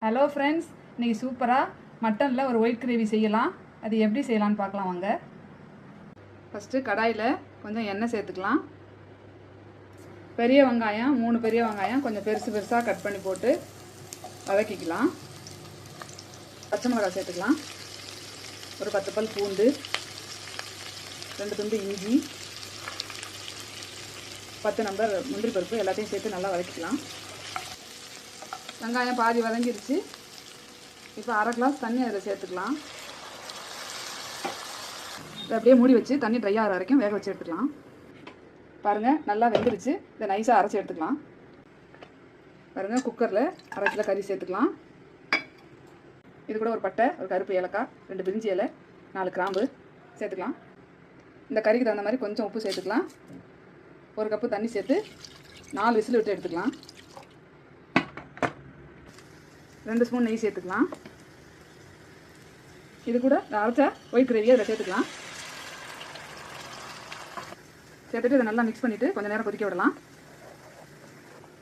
Hello friends, இன்றைக்கி சூப்பராக மட்டனில் ஒரு ஒயிட் கிரேவி செய்யலாம். அது எப்படி செய்யலான்னு பார்க்கலாம் வாங்க. ஃபஸ்ட்டு கடாயில் கொஞ்சம் எண்ணெய் சேர்த்துக்கலாம். பெரிய வெங்காயம் 3 பெரிய வெங்காயம் கொஞ்சம் பெருசாக கட் பண்ணி போட்டு வதக்கிக்கலாம். பச்சை மிளகாய் சேர்த்துக்கலாம். ஒரு 10 பல் பூண்டு, 2 துண்டு இஞ்சி, 10 நம்பர் முந்திரி பருப்பு எல்லாத்தையும் சேர்த்து நல்லா வதக்கிக்கலாம். வெங்காயம் பாதி வதங்கிடுச்சு. இப்போ 1/2 கிளாஸ் தண்ணி அதில் சேர்த்துக்கலாம். இதை அப்படியே மூடி வச்சு தண்ணி ட்ரை ஆகிற வரைக்கும் வேக வச்சு எடுத்துக்கலாம். பாருங்கள், நல்லா வெந்துடுச்சு. இதை நைஸாக அரைச்சி எடுத்துக்கலாம். பாருங்கள், குக்கரில் 1/2 கிலோ கறி சேர்த்துக்கலாம். இது கூட ஒரு பட்டை, ஒரு கருப்பு ஏலக்காய், 2 பிரிஞ்சி இலை, 4 கிராம்பு சேர்த்துக்கலாம். இந்த கறிக்கு தகுந்த மாதிரி கொஞ்சம் உப்பு சேர்த்துக்கலாம். 1 கப்பு தண்ணி சேர்த்து 4 விசில் விட்டு எடுத்துக்கலாம். 2 ஸ்பூன் நெய் சேர்த்துக்கலாம். இது கூட அரைச்ச ஒயிட் கிரேவியை இதில் சேர்த்துக்கலாம். சேர்த்துட்டு இதை நல்லா மிக்ஸ் பண்ணிவிட்டு கொஞ்சம் நேரம் கொதிக்க விடலாம்.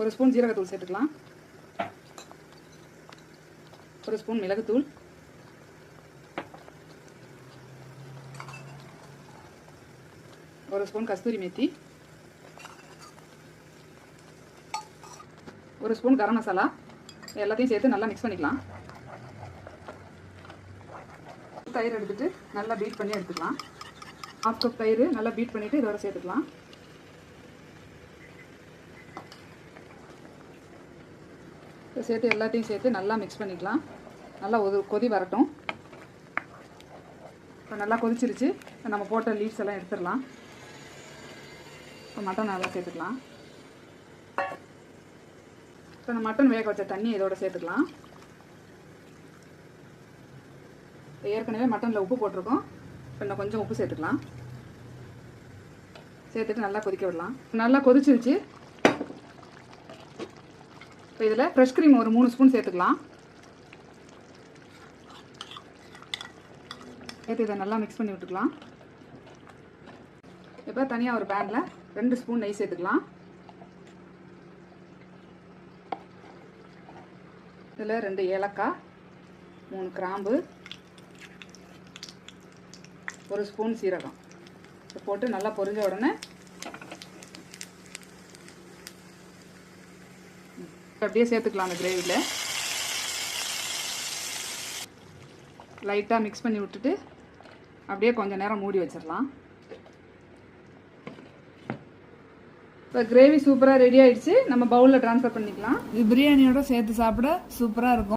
1 ஸ்பூன் ஜீரகத்தூள் சேர்த்துக்கலாம். 1 ஸ்பூன் மிளகுத்தூள், 1 ஸ்பூன் கஸ்தூரி மேத்தி, 1 ஸ்பூன் கரம் மசாலா எல்லாத்தையும் சேர்த்து நல்லா மிக்ஸ் பண்ணிக்கலாம். தயிர் எடுத்துகிட்டு நல்லா பீட் பண்ணி எடுத்துக்கலாம். 1/2 கப் தயிர் நல்லா பீட் பண்ணிவிட்டு இதோட சேர்த்துக்கலாம். இதை சேர்த்து எல்லாத்தையும் சேர்த்து நல்லா மிக்ஸ் பண்ணிக்கலாம். நல்லா கொதி வரட்டும். இப்போ நல்லா கொதிச்சிருச்சு. நம்ம போட்ட லீவ்ஸ் எல்லாம் எடுத்துடலாம். இப்போ மட்டன் நல்லா சேர்த்துக்கலாம். இப்போ நம்ம மட்டன் வேக வச்ச தண்ணி இதோட சேர்த்துக்கலாம். ஏற்கனவே மட்டனில் உப்பு போட்டிருக்கோம். இப்போ இன்னும் கொஞ்சம் உப்பு சேர்த்துக்கலாம். சேர்த்துட்டு நல்லா கொதிக்க விடலாம். நல்லா கொதிச்சிருச்சு. இப்போ இதில் ஃப்ரெஷ் க்ரீம் ஒரு 3 ஸ்பூன் சேர்த்துக்கலாம். சேர்த்து இதை நல்லா மிக்ஸ் பண்ணி விட்டுக்கலாம். இப்போ தனியாக ஒரு பேனில் 2 ஸ்பூன் நெய் சேர்த்துக்கலாம். இதில் 2 ஏலக்காய், 3 கிராம்பு, 1 ஸ்பூன் சீரகம் போட்டு நல்லா பொரிஞ்ச உடனே அப்படியே சேர்த்துக்கலாம். அந்த கிரேவியில் லைட்டாக மிக்ஸ் பண்ணி விட்டுட்டு அப்படியே கொஞ்சம் நேரம் மூடி வச்சிடலாம். இப்போ கிரேவி சூப்பராக ரெடி ஆகிடுச்சு. நம்ம பவுலில் ட்ரான்ஸ்ஃபர் பண்ணிக்கலாம். இது பிரியாணியோட சேர்த்து சாப்பிட சூப்பராக இருக்கும்.